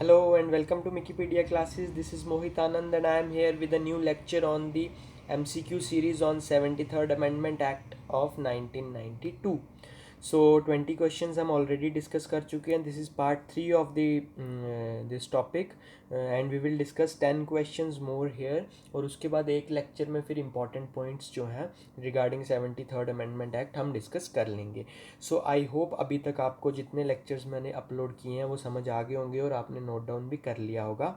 Hello and welcome to Wikipedia classes. This is Mohit Anand and I am here with a new lecture on the MCQ series on 73rd Amendment Act of 1992. So 20 questions हम already discuss कर चुके हैं. This is part 3 of the this topic and we will discuss 10 questions more here. और उसके बाद एक lecture में फिर important points जो हैं regarding 73rd Amendment Act हम discuss कर लेंगे. सो आई होप अभी तक आपको जितने लेक्चर्स मैंने अपलोड किए हैं वो समझ आ गए होंगे और आपने नोट डाउन भी कर लिया होगा.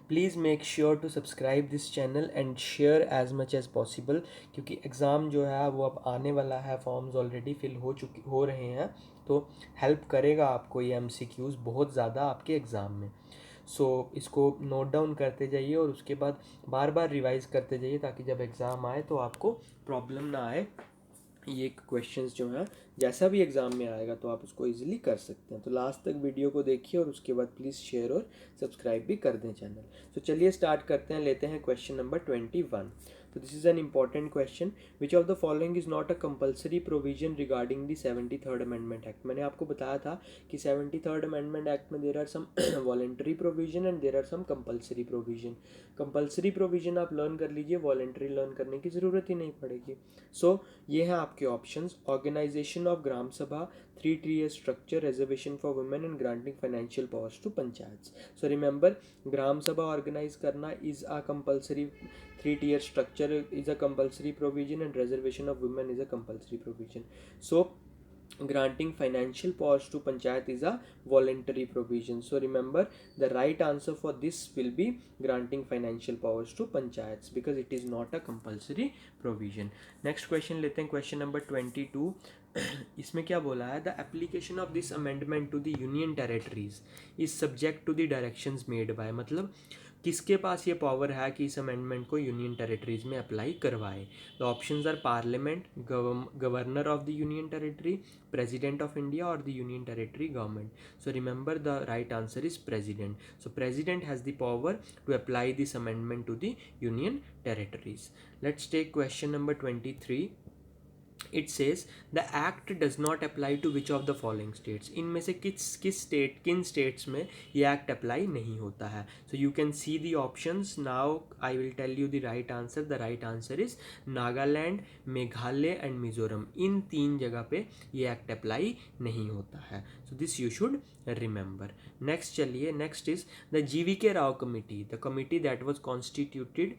Please make sure to subscribe this channel and share as much as possible, क्योंकि एग्ज़ाम जो है वो अब आने वाला है. फॉर्म्स ऑलरेडी फिल हो रहे हैं, तो हेल्प करेगा आपको ये MCQs बहुत ज़्यादा आपके एग्ज़ाम में. सो इसको नोट डाउन करते जाइए और उसके बाद बार बार रिवाइज़ करते जाइए ताकि जब एग्ज़ाम आए तो आपको प्रॉब्लम ना आए. ये क्वेश्चंस जो हैं जैसा भी एग्ज़ाम में आएगा तो आप उसको इजीली कर सकते हैं. तो लास्ट तक वीडियो को देखिए और उसके बाद प्लीज़ शेयर और सब्सक्राइब भी कर दें चैनल. तो चलिए स्टार्ट करते हैं. लेते हैं क्वेश्चन नंबर 21. तो this is an important question. Which of the following is not a compulsory provision regarding the 73rd amendment act. मैंने आपको बताया था कि 73rd अमेंडमेंट एक्ट में there are some voluntary provision and there are some compulsory provision. Compulsory provision आप learn कर लीजिए, voluntary learn करने की ज़रूरत ही नहीं पड़ेगी. सो ये हैं आपके options. Organisation of gram sabha, 3 tier structure, reservation for women and granting financial powers to panchayat. So remember, gram sabha organize करना is a compulsory, 3 tier structure is a compulsory provision and reservation of women is a compulsory provision. So granting financial powers to panchayat is a voluntary provision. So remember, the right answer for this will be granting financial powers to panchayats because it is not a compulsory provision. Next question लेते हैं, question number 22. इसमें क्या बोला है? The application of this amendment to the union territories is subject to the directions made by. मतलब किसके पास ये power है कि इस अमेंडमेंट को यूनियन टेरेटरीज में अप्लाई करवाए. The options are parliament, governor of the union territory, president of India और the union territory government. So remember, the right answer is president. So president has the power to apply this amendment to the union territories. Let's take question number 23. It says the act does not apply to which of the following states. इनमें से किन states में ये act apply नहीं होता है. So you can see the options. Now I will tell you the right answer. The right answer is Nagaland, Meghalaya and Mizoram. इन 3 जगह पे ये एक्ट अप्लाई नहीं होता है. So this you should remember. Next चलिए, next is the GVK Rao committee. The committee that was constituted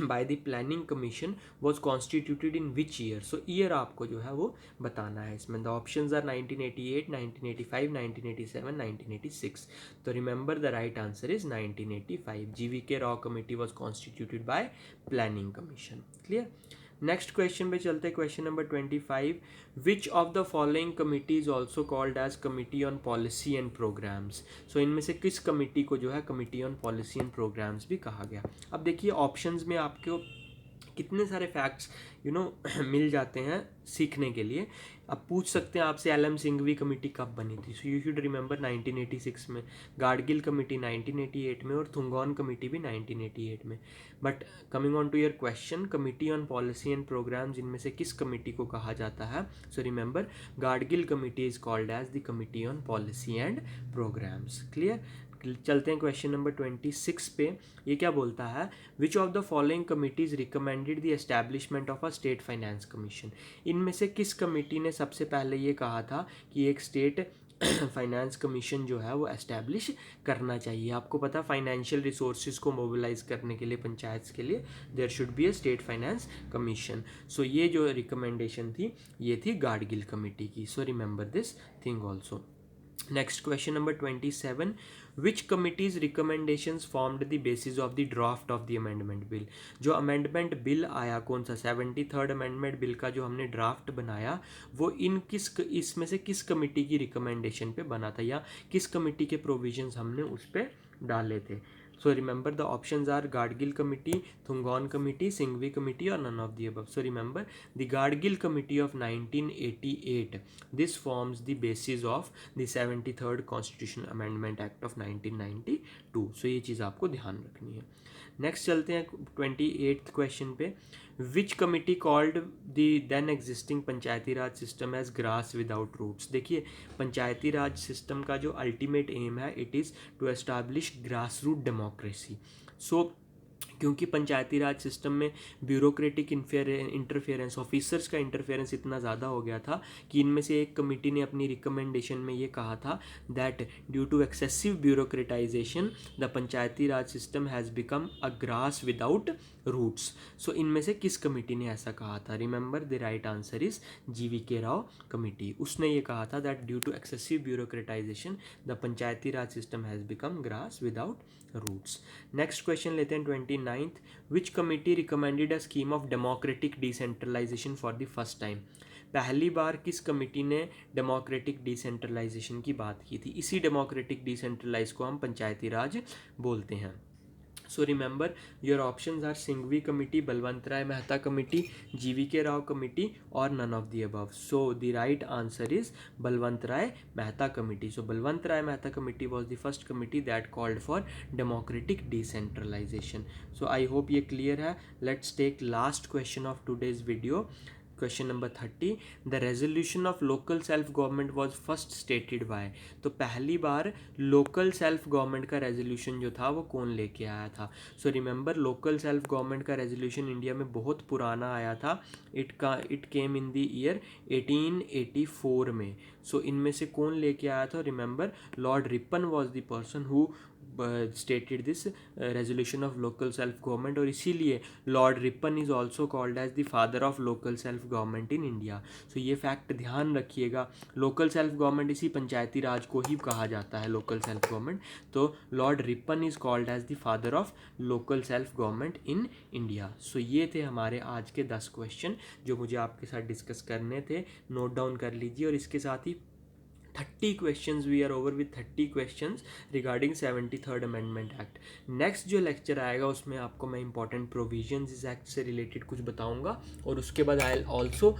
by the planning commission was constituted in which year. So year आपको जो है वो बताना है इसमें. The options are 1988, 1985, 1987, 1986. तो remember, the right answer is 1985. GVK Rao committee was constituted by planning commission. Clear. Next question पे चलते हैं. Question number 25. Which of the following committee is also called as committee on policy and programmes. So इनमें से किस committee को जो है committee on policy and programmes भी कहा गया. अब देखिए ऑप्शंस में आपको कितने सारे फैक्ट्स मिल जाते हैं सीखने के लिए. अब पूछ सकते हैं आपसे LM सिंघवी कमेटी कब बनी थी. सो यू शुड रिमेंबर 1986 में, गाडगिल कमेटी 1988 में और थुंगॉन कमेटी भी 1988 में. But coming on to your question, committee on policy and programmes, इनमें से किस कमेटी को कहा जाता है. So remember, Gadgil committee is called as the committee on policy and programmes. Clear. चलते हैं क्वेश्चन नंबर 26 पे. ये क्या बोलता है? विच of the following committees recommended the establishment of a state finance commission. इनमें से किस कमेटी ने सबसे पहले ये कहा था कि एक स्टेट फाइनेंस कमीशन जो है वो एस्टैब्लिश करना चाहिए. आपको पता, फाइनेंशियल रिसोर्सेज को मोबिलाइज करने के लिए पंचायत के लिए there should be a state finance commission. So ये जो रिकमेंडेशन थी ये थी गाडगिल कमेटी की. So remember this thing also. Next question number 27. Which committees recommendations formed the basis of the draft of the amendment bill. जो amendment bill आया कौन सा, 73rd अमेंडमेंट बिल का जो हमने ड्राफ्ट बनाया वो इसमें से किस कमिटी की रिकमेंडेशन पे बना था या किस कमिटी के प्रोविजंस हमने उस पर डाले थे. So remember the options are Gadgil Committee, Thungon Committee, Singhvi Committee, or none of the above. So remember the Gadgil Committee of 1988. This forms the basis of the 73rd Constitutional Amendment Act of 1992. So ये चीज़ आपको ध्यान रखनी है. Next चलते हैं 28th question पे. Which committee called the then existing panchayati raj system as grass without roots. देखिए panchayati raj system का जो अल्टीमेट एम है it is to establish grass root democracy. So क्योंकि पंचायती राज सिस्टम में ब्यूरोक्रेटिक इंटरफेरेंस, ऑफिसर्स का इंटरफेरेंस इतना ज़्यादा हो गया था कि इनमें से एक कमेटी ने अपनी रिकमेंडेशन में ये कहा था that due to excessive bureaucratization the panchayati raj system has become a grass without roots. So इनमें से किस कमेटी ने ऐसा कहा था? Remember the right answer is GVK Rao committee. उसने ये कहा था that due to excessive bureaucratization the panchayati raj system has become grass without roots. Next question लेते हैं 29th. Which committee recommended a scheme of democratic decentralization for the first time. पहली बार किस committee ने democratic decentralisation की बात की थी? इसी डेमोक्रेटिक डिसेंट्रलाइज को हम पंचायती राज बोलते हैं. So remember your options are Singhvi Committee, Balwant Rai Mehta Committee, GVK Rao Committee, or none of the above. So the right answer is Balwant Rai Mehta Committee. So Balwant Rai Mehta Committee was the first committee that called for democratic decentralization. So I hope ये clear है. Let's take last question of today's video. Question number 30. The resolution of local self government was first stated by. तो पहली बार local self government का resolution जो था वो कौन लेके आया था? So remember local self government का रेजोल्यूशन इंडिया में बहुत पुराना आया था. It came in the year 1884 में. सो इनमें से कौन लेके आया था? Remember Lord Ripon was the person who stated this resolution of local self government. और इसीलिए Lord Ripon is also called as the father of local self government in India. So ये फैक्ट ध्यान रखिएगा. लोकल सेल्फ गवर्नमेंट इसी पंचायती राज को ही कहा जाता है लोकल सेल्फ गवर्नमेंट. तो Lord Ripon is called as the father of local self government in India. So ये थे हमारे आज के 10 क्वेश्चन जो मुझे आपके साथ डिस्कस करने थे. नोट डाउन कर लीजिए. और इसके साथ ही 30 questions, we are over with 30 questions regarding 73rd Amendment Act. Next जो लेक्चर आएगा उसमें आपको मैं इंपॉर्टेंट प्रोविजंस इस एक्ट से रिलेटेड कुछ बताऊंगा और उसके बाद I also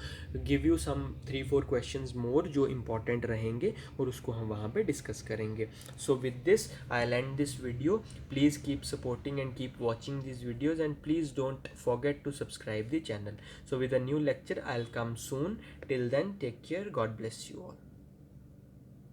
give you some 3-4 questions more जो इंपॉर्टेंट रहेंगे और उसको हम वहाँ पे डिस्कस करेंगे. So with this I will end this video. Please keep supporting and keep watching this videos and please don't forget to subscribe the channel. So with a new lecture I will come soon. Till then take care. God bless you all.